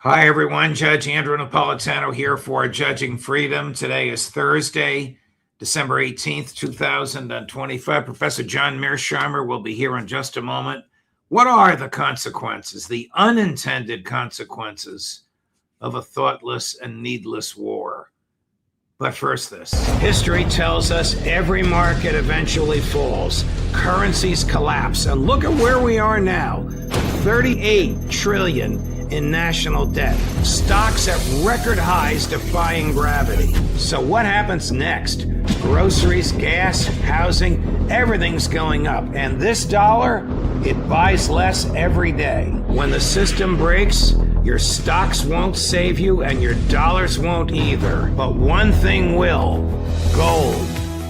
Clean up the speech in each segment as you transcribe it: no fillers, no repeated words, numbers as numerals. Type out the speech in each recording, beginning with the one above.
Hi, everyone. Judge Andrew Napolitano here for Judging Freedom. Today is Thursday, December 18th, 2025. Professor John Mearsheimer will be here in just a moment. What are the consequences, the unintended consequences of a thoughtless and needless war? But first, this. History tells us every market eventually falls. Currencies collapse. And look at where we are now. 38 trillion in national debt. Stocks at record highs defying gravity. So what happens next? Groceries, gas, housing, everything's going up. And this dollar, it buys less every day. When the system breaks, your stocks won't save you and your dollars won't either. But one thing will: gold.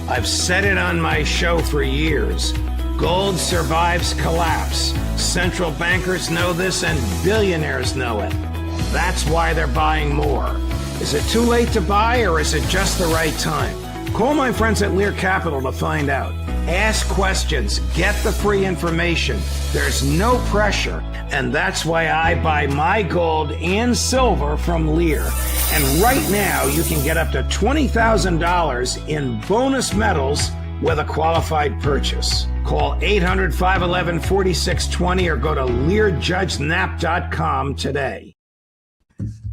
I've said it on my show for years. Gold survives collapse. Central bankers know this and billionaires know it. That's why they're buying more. Is it too late to buy, or is it just the right time? Call my friends at Lear Capital to find out. Ask questions. Get the free information. There's no pressure. And that's why I buy my gold and silver from Lear. And right now, you can get up to $20,000 in bonus metals with a qualified purchase. Call 800-511-4620 or go to LearJudgeNap.com today.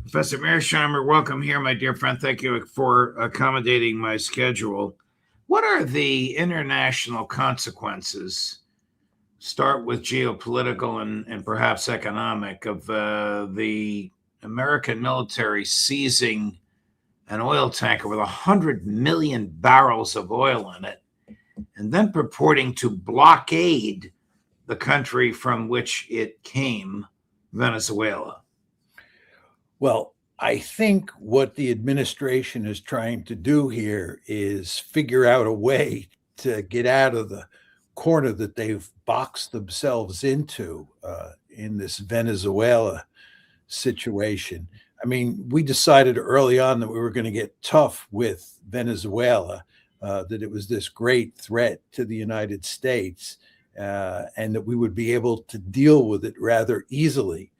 Professor Mearsheimer, welcome here, my dear friend. Thank you for accommodating my schedule. What are the international consequences, start with geopolitical and perhaps economic, of the American military seizing an oil tanker with 100 million barrels of oil in it, and then purporting to blockade the country from which it came, Venezuela? Well, I think what the administration is trying to do here is figure out a way to get out of the corner that they've boxed themselves into in this Venezuela situation. I mean, we decided early on that we were going to get tough with Venezuela, that it was this great threat to the United States, and that we would be able to deal with it rather easily.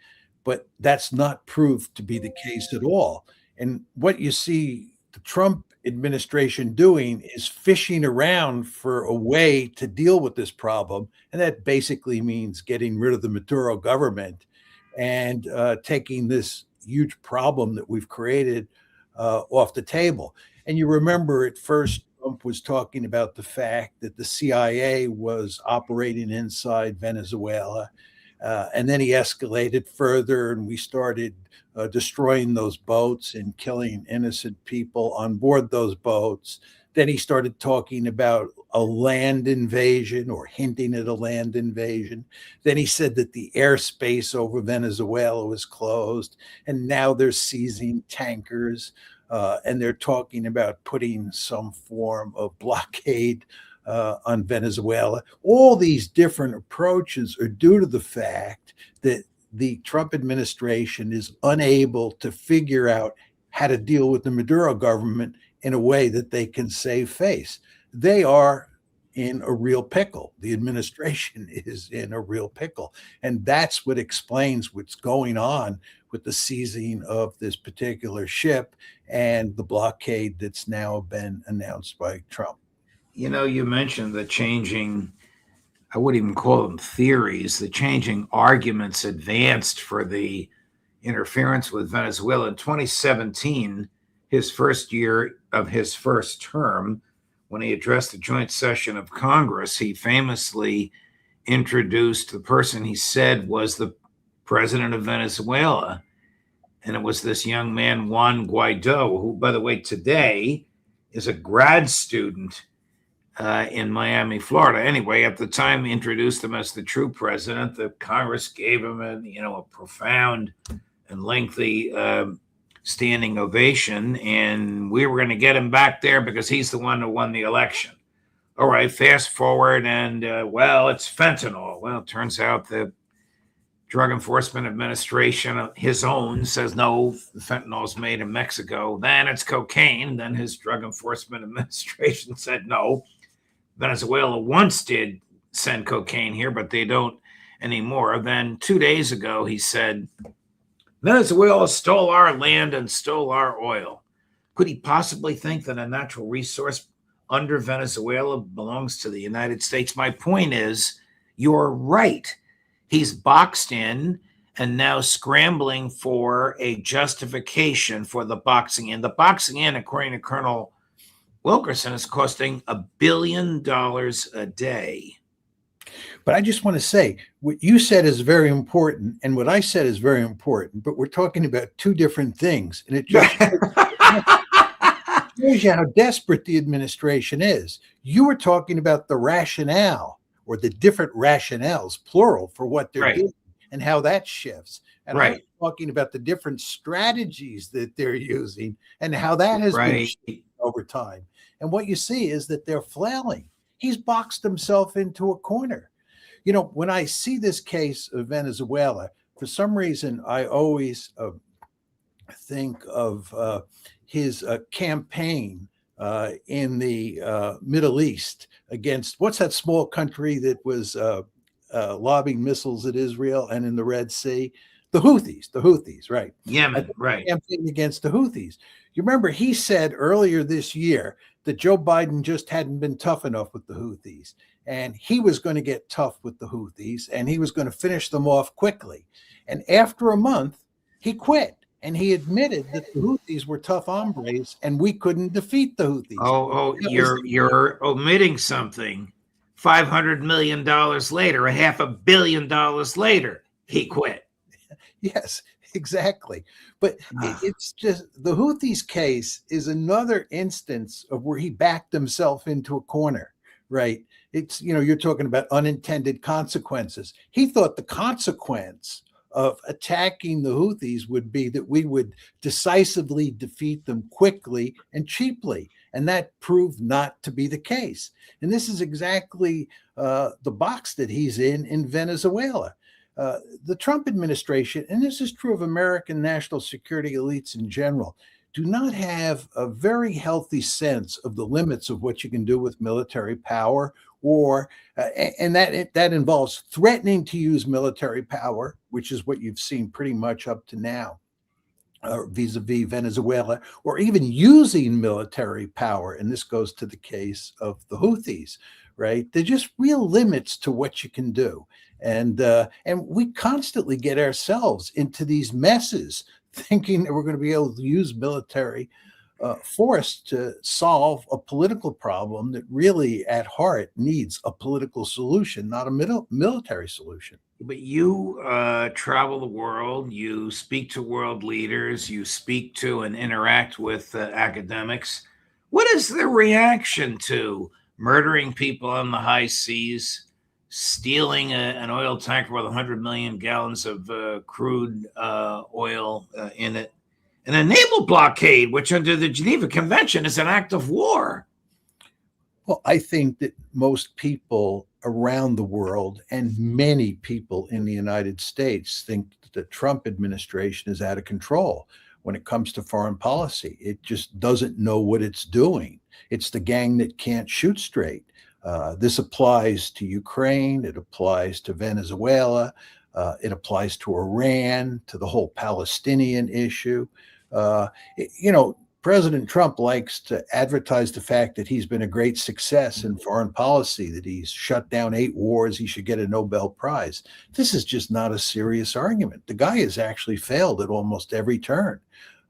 But that's not proved to be the case at all. And what you see the Trump administration doing is fishing around for a way to deal with this problem. And that basically means getting rid of the Maduro government and taking this huge problem that we've created off the table. And you remember at first, Trump was talking about the fact that the CIA was operating inside Venezuela. And then he escalated further, and we started destroying those boats and killing innocent people on board those boats. Then he started talking about a land invasion, or hinting at a land invasion. Then he said that the airspace over Venezuela was closed, and now they're seizing tankers, and they're talking about putting some form of blockade on Venezuela. All these different approaches are due to the fact that the Trump administration is unable to figure out how to deal with the Maduro government in a way that they can save face. They are in a real pickle. The administration is in a real pickle. And that's what explains what's going on with the seizing of this particular ship and the blockade that's now been announced by Trump. You know, you mentioned the changing, I wouldn't even call them theories, the changing arguments advanced for the interference with Venezuela. In 2017, his first year of his first term, when he addressed the joint session of Congress, he famously introduced the person he said was the president of Venezuela. And it was this young man, Juan Guaido, who, by the way, today is a grad student in Miami, Florida. Anyway, at the time, he introduced him as the true president. The Congress gave him a profound and lengthy standing ovation, and we were going to get him back there because he's the one who won the election. All right, fast forward, and well, it's fentanyl. Well, it turns out the Drug Enforcement Administration, his own, says no, the fentanyl is made in Mexico. Then it's cocaine. Then his Drug Enforcement Administration said no. Venezuela once did send cocaine here, but they don't anymore. Then 2 days ago, he said Venezuela stole our land and stole our oil. Could he possibly think that a natural resource under Venezuela belongs to the United States? My point is, you're right. He's boxed in and now scrambling for a justification for the boxing in. The boxing in, according to Colonel Wilkerson, is costing $1 billion a day. But I just want to say what you said is very important, and what I said is very important, but we're talking about two different things. And it just shows you how desperate the administration is. You were talking about the rationale or the different rationales, plural, for what they're doing and how that shifts. And I'm talking about the different strategies that they're using and how that has been shifted over time. And what you see is that they're flailing. He's boxed himself into a corner. You know, when I see this case of Venezuela, for some reason, I always think of his campaign in the Middle East against, what's that small country that was lobbing missiles at Israel and in the Red Sea? The Houthis, right? Yemen, right. Campaigning against the Houthis. You remember he said earlier this year that Joe Biden just hadn't been tough enough with the Houthis, and he was going to get tough with the Houthis, and he was going to finish them off quickly. And after a month, he quit, and he admitted that the Houthis were tough hombres, and we couldn't defeat the Houthis. You're omitting something. $500 million later, $500 million later, he quit. Yes, exactly. But it's just the Houthis case is another instance of where he backed himself into a corner, right? It's, you know, you're talking about unintended consequences. He thought the consequence of attacking the Houthis would be that we would decisively defeat them quickly and cheaply. And that proved not to be the case. And this is exactly the box that he's in Venezuela. The Trump administration, and this is true of American national security elites in general, do not have a very healthy sense of the limits of what you can do with military power, or and that involves threatening to use military power, which is what you've seen pretty much up to now, vis-a-vis Venezuela, or even using military power. And this goes to the case of the Houthis, right? They're just real limits to what you can do. And we constantly get ourselves into these messes thinking that we're going to be able to use military force to solve a political problem that really at heart needs a political solution, not a military solution. But you travel the world, you speak to world leaders, you speak to and interact with academics. What is the reaction to murdering people on the high seas, stealing an oil tanker with 100 million gallons of crude oil in it, and a naval blockade, which under the Geneva Convention is an act of war? Well, I think that most people around the world and many people in the United States think that the Trump administration is out of control when it comes to foreign policy. It just doesn't know what it's doing. It's the gang that can't shoot straight. This applies to Ukraine. It applies to Venezuela. It applies to Iran, to the whole Palestinian issue. President Trump likes to advertise the fact that he's been a great success in foreign policy, that he's shut down 8 wars, he should get a Nobel Prize. This is just not a serious argument. The guy has actually failed at almost every turn.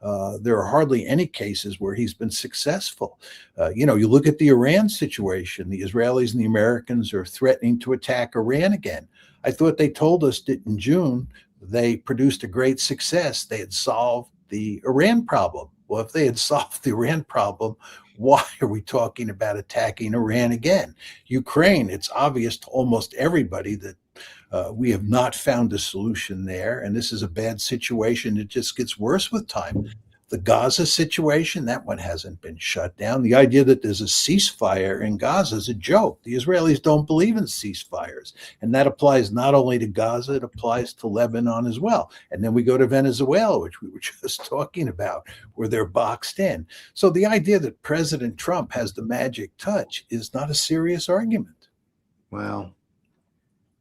There are hardly any cases where he's been successful. You look at the Iran situation. The Israelis and the Americans are threatening to attack Iran again. I thought they told us that in June they produced a great success. They had solved the Iran problem. Well, if they had solved the Iran problem, why are we talking about attacking Iran again? Ukraine, it's obvious to almost everybody that we have not found a solution there, and this is a bad situation. It just gets worse with time. The Gaza situation, that one hasn't been shut down. The idea that there's a ceasefire in Gaza is a joke. The Israelis don't believe in ceasefires, and that applies not only to Gaza, it applies to Lebanon as well. And then we go to Venezuela, which we were just talking about, where they're boxed in. So the idea that President Trump has the magic touch is not a serious argument. Well,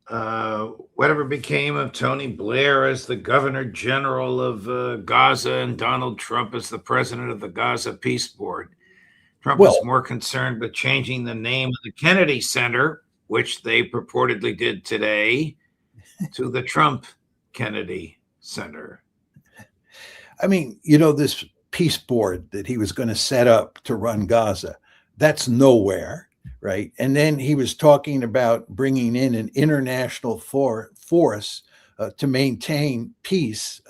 Whatever became of Tony Blair as the Governor General of Gaza and Donald Trump as the president of the Gaza Peace Board? Trump is Well, more concerned with changing the name of the Kennedy Center, which they purportedly did today, to the Trump Kennedy Center. I mean, this peace board that he was going to set up to run Gaza, that's nowhere, right? And then he was talking about bringing in an international force to maintain peace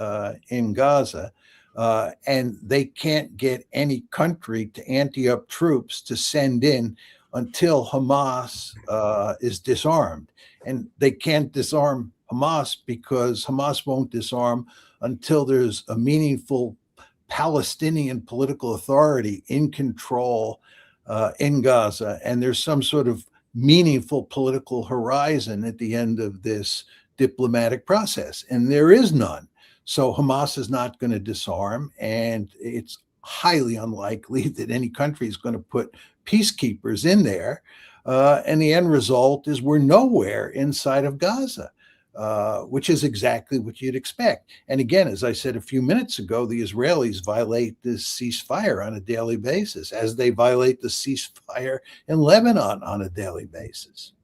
in Gaza. And they can't get any country to ante up troops to send in until Hamas is disarmed. And they can't disarm Hamas because Hamas won't disarm until there's a meaningful Palestinian political authority in control in Gaza, and there's some sort of meaningful political horizon at the end of this diplomatic process, and there is none. So Hamas is not going to disarm, and it's highly unlikely that any country is going to put peacekeepers in there. And the end result is we're nowhere inside of Gaza. Which is exactly what you'd expect. And again, as I said a few minutes ago, the Israelis violate this ceasefire on a daily basis, as they violate the ceasefire in Lebanon on a daily basis.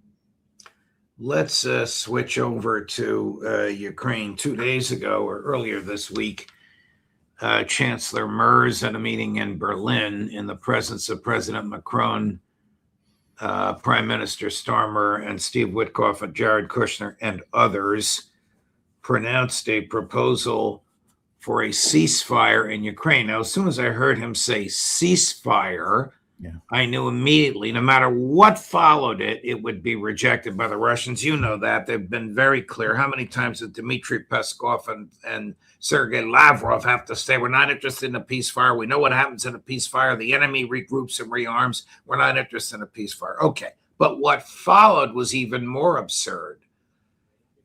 Let's switch over to Ukraine. 2 days ago, or earlier this week, Chancellor Merz at a meeting in Berlin in the presence of President Macron, Prime Minister Starmer, and Steve Witkoff and Jared Kushner and others pronounced a proposal for a ceasefire in Ukraine. Now, as soon as I heard him say ceasefire, I knew immediately, no matter what followed it, it would be rejected by the Russians. You know that. They've been very clear. How many times did Dmitry Peskov and Sergei Lavrov have to say, we're not interested in a peacefire. We know what happens in a peacefire. The enemy regroups and rearms. We're not interested in a peacefire. Okay. But what followed was even more absurd.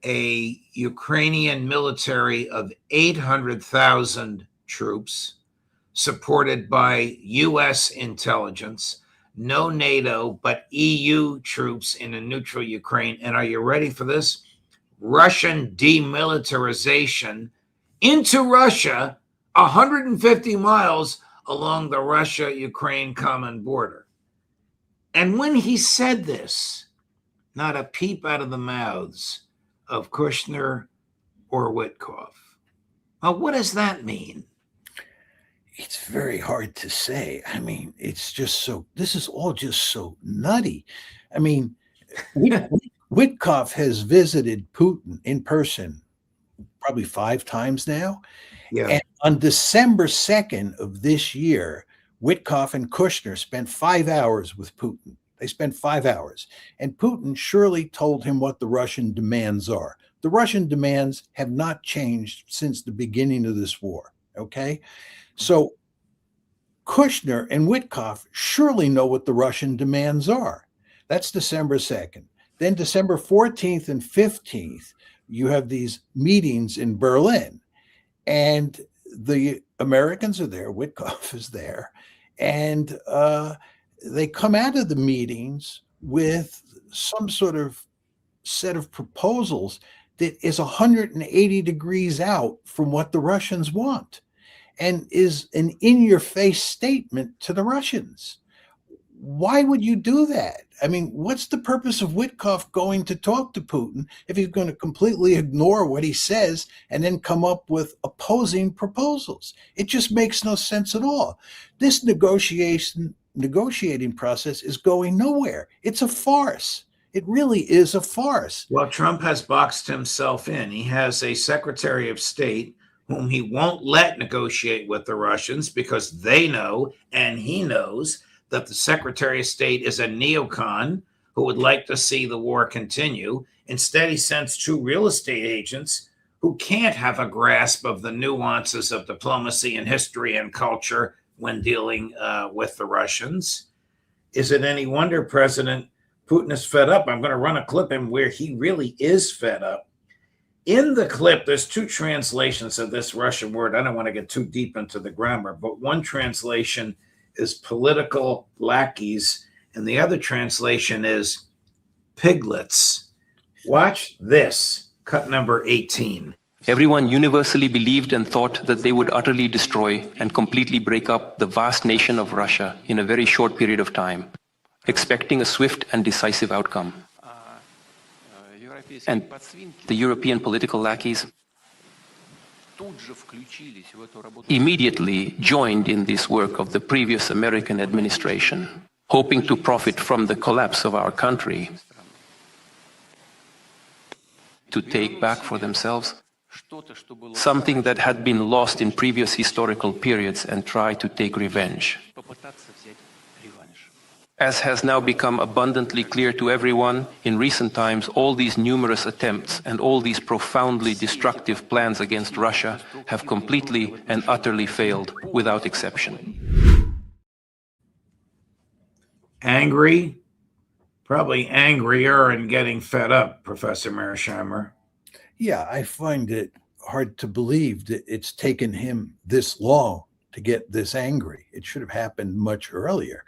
A Ukrainian military of 800,000 troops, supported by U.S. intelligence, no NATO, but EU troops in a neutral Ukraine. And are you ready for this? Russian demilitarization into Russia, 150 miles along the Russia-Ukraine common border. And when he said this, not a peep out of the mouths of Kushner or Witkoff. Well, what does that mean? It's very hard to say. I mean, it's just this is all just so nutty. I mean, Witkoff has visited Putin in person probably 5 times now. Yeah. And on December 2nd of this year, Witkoff and Kushner spent 5 hours with Putin. They spent 5 hours. And Putin surely told him what the Russian demands are. The Russian demands have not changed since the beginning of this war. Okay? So Kushner and Witkoff surely know what the Russian demands are. That's December 2nd. Then December 14th and 15th, you have these meetings in Berlin. And the Americans are there, Witkoff is there, and they come out of the meetings with some sort of set of proposals that is 180 degrees out from what the Russians want, and is an in-your-face statement to the Russians. Why would you do that? I mean, what's the purpose of Witkoff going to talk to Putin if he's going to completely ignore what he says and then come up with opposing proposals? It just makes no sense at all. This negotiating process is going nowhere. It's a farce. It really is a farce. Well, Trump has boxed himself in. He has a Secretary of State whom he won't let negotiate with the Russians because they know, and he knows, that the Secretary of State is a neocon who would like to see the war continue. Instead, he sends 2 real estate agents who can't have a grasp of the nuances of diplomacy and history and culture when dealing with the Russians. Is it any wonder President Putin is fed up? I'm going to run a clip in where he really is fed up. In the clip, there's 2 translations of this Russian word. I don't want to get too deep into the grammar, but one translation is political lackeys, and the other translation is piglets. Watch this, cut number 18. Everyone universally believed and thought that they would utterly destroy and completely break up the vast nation of Russia in a very short period of time, expecting a swift and decisive outcome. And the European political lackeys immediately joined in this work of the previous American administration, hoping to profit from the collapse of our country, to take back for themselves something that had been lost in previous historical periods and try to take revenge. As has now become abundantly clear to everyone, in recent times, all these numerous attempts and all these profoundly destructive plans against Russia have completely and utterly failed, without exception. Angry? Probably angrier and getting fed up, Professor Mearsheimer. Yeah, I find it hard to believe that it's taken him this long to get this angry. It should have happened much earlier.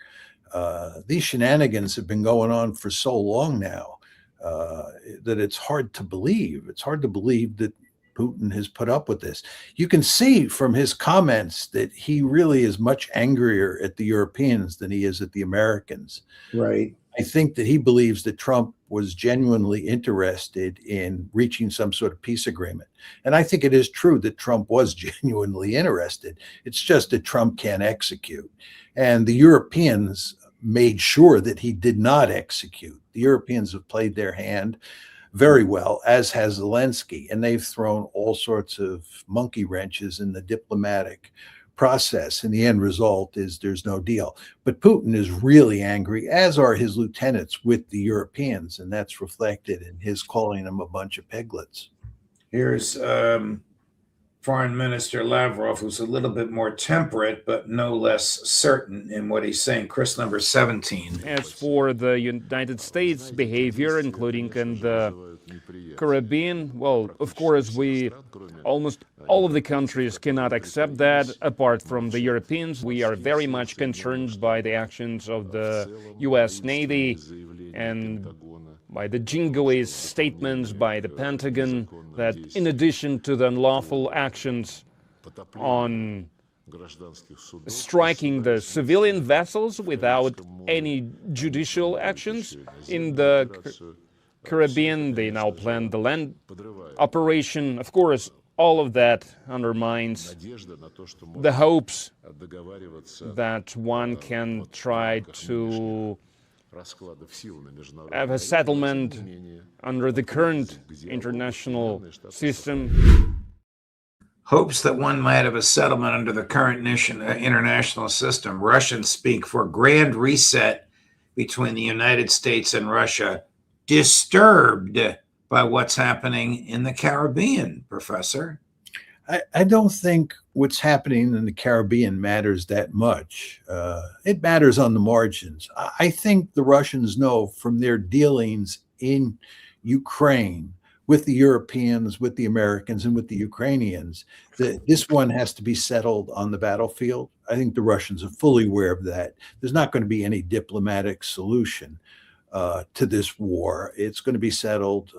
These shenanigans have been going on for so long now that it's hard to believe. It's hard to believe that Putin has put up with this. You can see from his comments that he really is much angrier at the Europeans than he is at the Americans. Right. I think that he believes that Trump was genuinely interested in reaching some sort of peace agreement. And I think it is true that Trump was genuinely interested. It's just that Trump can't execute. And the Europeans made sure that he did not execute. The Europeans have played their hand very well, as has Zelensky, and they've thrown all sorts of monkey wrenches in the diplomatic process. And the end result is there's no deal. But Putin is really angry, as are his lieutenants, with the Europeans, and that's reflected in his calling them a bunch of piglets. Here's Foreign Minister Lavrov, who's a little bit more temperate, but no less certain in what he's saying. Chris, number 17. As for the United States behavior, including in the Caribbean, well, of course, almost all of the countries cannot accept that, apart from the Europeans. We are very much concerned by the actions of the U.S. Navy and by the jingoist statements by the Pentagon that in addition to the unlawful actions on striking the civilian vessels without any judicial actions in the Caribbean, they now plan the land operation. Of course, all of that undermines the hopes that one can try to have a settlement under the current international system. Hopes that one might have a settlement under the current international system. Russians speak for grand reset between the United States and Russia, disturbed by what's happening in the Caribbean, Professor. I don't think what's happening in the Caribbean matters that much. It matters on the margins. I think the Russians know from their dealings in Ukraine with the Europeans, with the Americans, and with the Ukrainians that this one has to be settled on the battlefield. I think the Russians are fully aware of that. There's not going to be any diplomatic solution to this war. It's going to be settled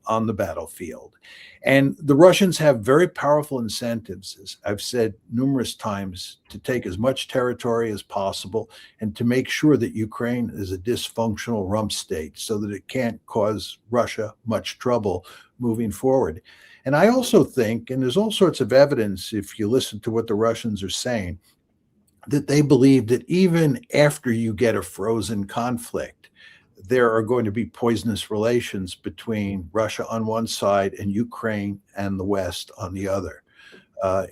on the battlefield. And the Russians have very powerful incentives, as I've said numerous times, to take as much territory as possible and to make sure that Ukraine is a dysfunctional rump state so that it can't cause Russia much trouble moving forward. And I also think, and there's all sorts of evidence if you listen to what the Russians are saying, that they believe that even after you get a frozen conflict, there are going to be poisonous relations between Russia on one side and Ukraine and the West on the other.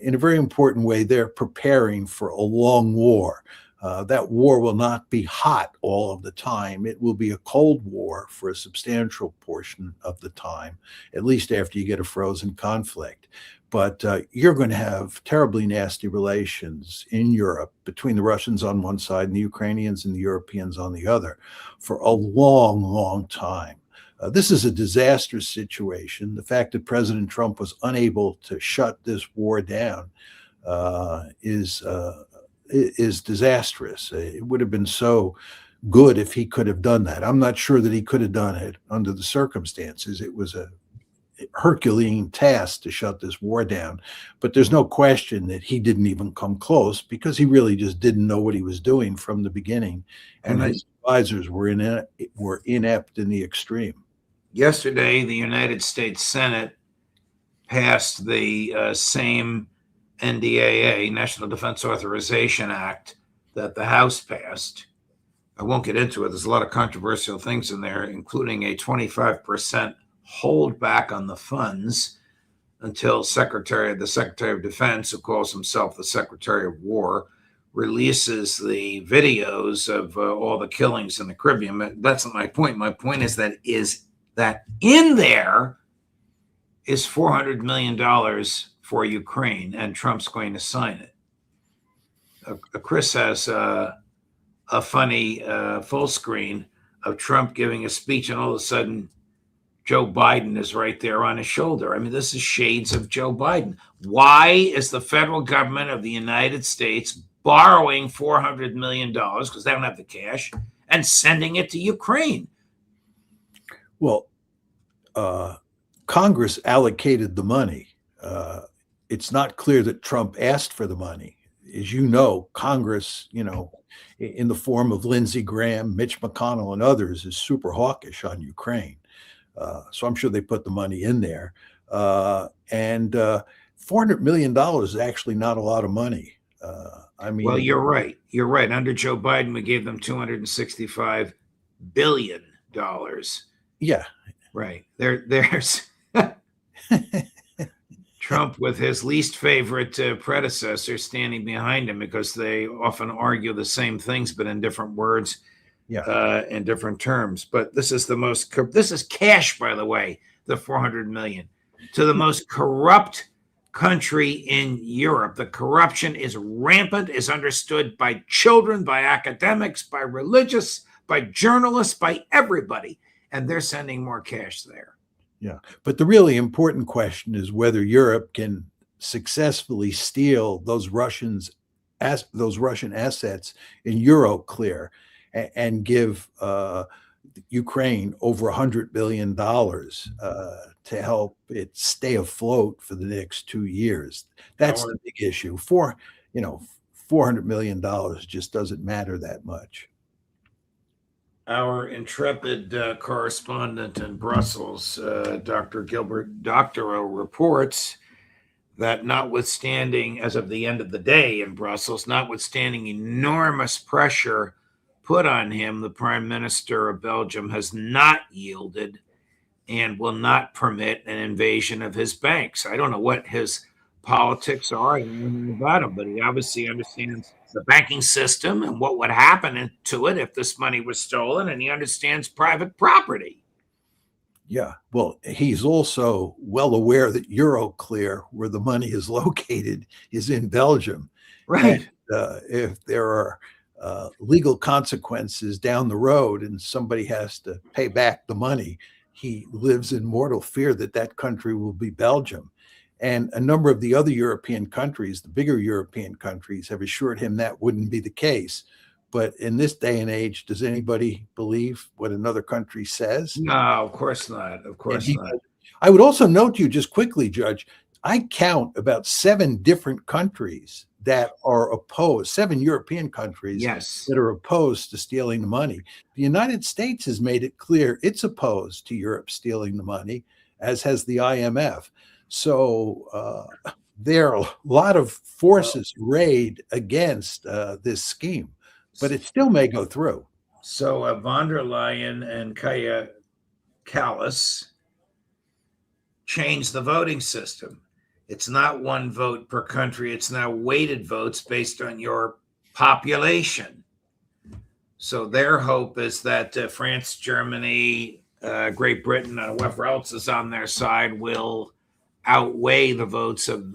In a very important way, they're preparing for a long war. That war will not be hot all of the time. It will be a cold war for a substantial portion of the time, at least after you get a frozen conflict. But you're going to have terribly nasty relations in Europe between the Russians on one side and the Ukrainians and the Europeans on the other for a long, long time. This is a disastrous situation. The fact that President Trump was unable to shut this war down is disastrous. It would have been so good if he could have done that. I'm not sure that he could have done it under the circumstances. It was a Herculean task to shut this war down, but there's no question that he didn't even come close because he really just didn't know what he was doing from the beginning, and his advisors were inept in the extreme. Yesterday, the United States Senate passed the same NDAA, National Defense Authorization Act, that the House passed. I won't get into it. There's a lot of controversial things in there, including a 25% hold back on the funds until the Secretary of Defense, who calls himself the Secretary of War, releases the videos of all the killings in the Caribbean. That's not my point. My point is that in there is $400 million for Ukraine, and Trump's going to sign it. Chris has a funny full screen of Trump giving a speech, and all of a sudden, Joe Biden is right there on his shoulder. I mean, this is shades of Joe Biden. Why is the federal government of the United States borrowing $400 million, because they don't have the cash, and sending it to Ukraine? Well, Congress allocated the money. It's not clear that Trump asked for the money. As you know, Congress, in the form of Lindsey Graham, Mitch McConnell, and others, is super hawkish on Ukraine. So I'm sure they put the money in there. And $400 million is actually not a lot of money. Well, you're right. You're right. Under Joe Biden, we gave them $265 billion. Yeah. Right. There's Trump with his least favorite predecessor standing behind him, because they often argue the same things, but in different words, in different terms. But this is this is cash, by the way, the $400 million to the most corrupt country in Europe. The corruption is rampant, is understood by children, by academics, by religious, by journalists, by everybody. And they're sending more cash there. Yeah. But the really important question is whether Europe can successfully steal those Russian assets in Euroclear and give Ukraine over $100 billion to help it stay afloat for the next 2 years. That's the big issue. $400 million just doesn't matter that much. Our intrepid correspondent in Brussels, Dr. Gilbert Doctorow, reports that notwithstanding, as of the end of the day in Brussels, notwithstanding enormous pressure put on him, the Prime Minister of Belgium has not yielded and will not permit an invasion of his banks. I don't know what his politics are, I don't know about him, but he obviously understands the banking system and what would happen to it if this money was stolen, and he understands private property. Yeah, well, he's also well aware that Euroclear, where the money is located, is in Belgium. Right. And, if there are legal consequences down the road and somebody has to pay back the money, he lives in mortal fear that that country will be Belgium. And a number of the other European countries, the bigger European countries, have assured him that wouldn't be the case. But in this day and age, does anybody believe what another country says? No, of course not. Of course not. I would also note to you just quickly, Judge, I count about 7 different countries that are opposed, 7 European countries that are opposed to stealing the money. The United States has made it clear it's opposed to Europe stealing the money, as has the IMF. So there are a lot of forces arrayed against this scheme, but it still may go through. So von der Leyen and Kaja Kallas changed the voting system. It's not one vote per country. It's now weighted votes based on your population. So their hope is that France, Germany, Great Britain, and whoever else is on their side will outweigh the votes of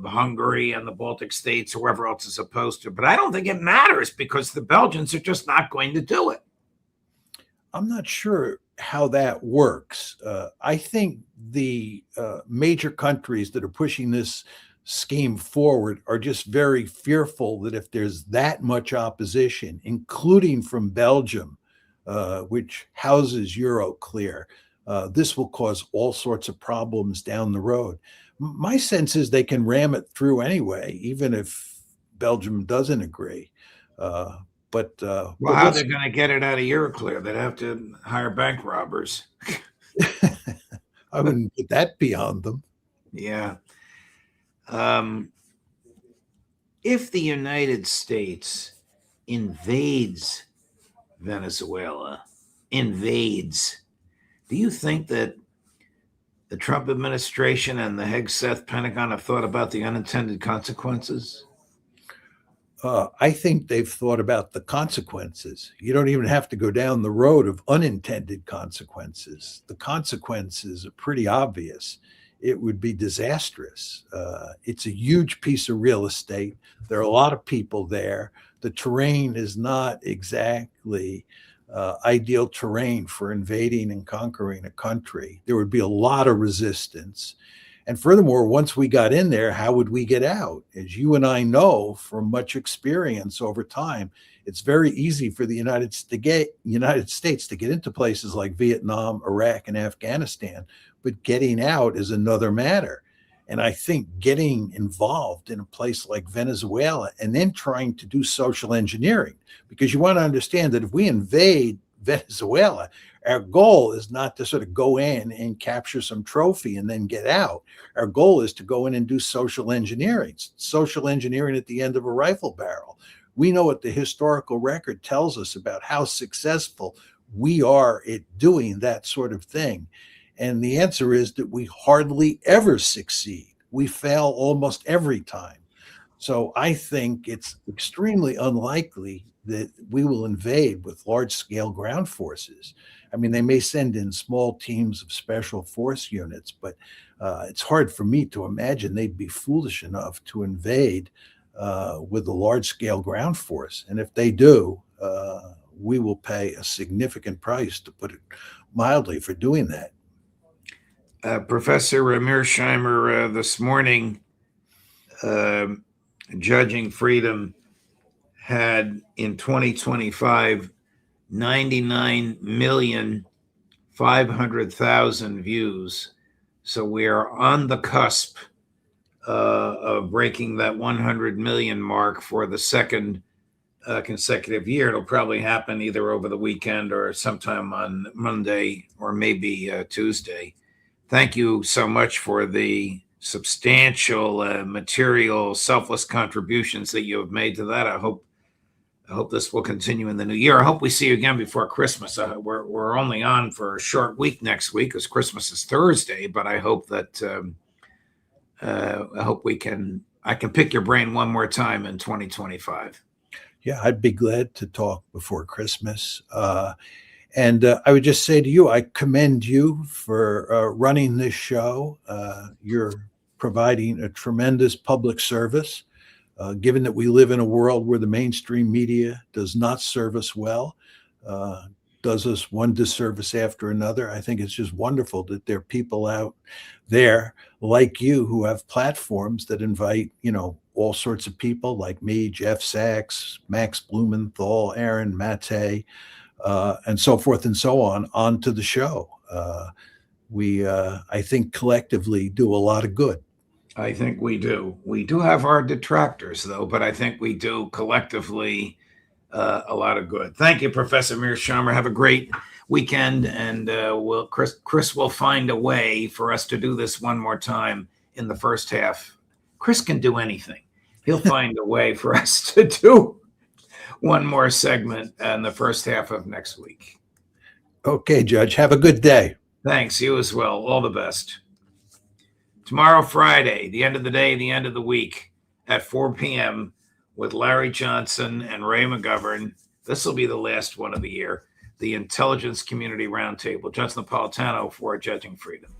Hungary and the Baltic states, whoever else is opposed to. But I don't think it matters, because the Belgians are just not going to do it. I'm not sure how that works. I think the major countries that are pushing this scheme forward are just very fearful that if there's that much opposition, including from Belgium, which houses Euroclear, this will cause all sorts of problems down the road. My sense is they can ram it through anyway, even if Belgium doesn't agree. But how are they going to get it out of Euroclear? They'd have to hire bank robbers. I wouldn't put that beyond them. Yeah. If the United States invades Venezuela, do you think that the Trump administration and the Hegseth Pentagon have thought about the unintended consequences? I think they've thought about the consequences. You don't even have to go down the road of unintended consequences. The consequences are pretty obvious. It would be disastrous. It's a huge piece of real estate. There are a lot of people there. The terrain is not exactly ideal terrain for invading and conquering a country. There would be a lot of resistance. And furthermore, once we got in there, how would we get out? As you and I know from much experience over time, it's very easy for the United States to get into places like Vietnam, Iraq, and Afghanistan, but getting out is another matter. And I think getting involved in a place like Venezuela and then trying to do social engineering, because you want to understand that if we invade Venezuela, our goal is not to sort of go in and capture some trophy and then get out. Our goal is to go in and do social engineering at the end of a rifle barrel. We know what the historical record tells us about how successful we are at doing that sort of thing. And the answer is that we hardly ever succeed. We fail almost every time. So I think it's extremely unlikely that we will invade with large-scale ground forces. I mean, they may send in small teams of special force units, but it's hard for me to imagine they'd be foolish enough to invade with a large-scale ground force. And if they do, we will pay a significant price, to put it mildly, for doing that. Professor Mearsheimer, this morning, Judging Freedom had in 2025 99,500,000 views. So we are on the cusp of breaking that 100 million mark for the second consecutive year. It'll probably happen either over the weekend or sometime on Monday or maybe Tuesday. Thank you so much for the substantial material, selfless contributions that you have made to that. I hope this will continue in the new year. I hope we see you again before Christmas. We're only on for a short week next week because Christmas is Thursday, but I hope that I can pick your brain one more time in 2025. Yeah, I'd be glad to talk before Christmas. And I would just say to you, I commend you for running this show. You're providing a tremendous public service. Given that we live in a world where the mainstream media does not serve us well, does us one disservice after another. I think it's just wonderful that there are people out there like you who have platforms that invite, all sorts of people like me, Jeff Sachs, Max Blumenthal, Aaron Mate, and so forth and so on, onto the show. We, I think, collectively do a lot of good. I think we do. We do have our detractors, though, but I think we do collectively a lot of good. Thank you, Professor Mearsheimer. Have a great weekend, and Chris will find a way for us to do this one more time in the first half. Chris can do anything. He'll find a way for us to do one more segment in the first half of next week. Okay, Judge. Have a good day. Thanks. You as well. All the best. Tomorrow, Friday, the end of the day, the end of the week at 4 p.m. with Larry Johnson and Ray McGovern. This will be the last one of the year. The Intelligence Community Roundtable. Justin Napolitano for Judging Freedom.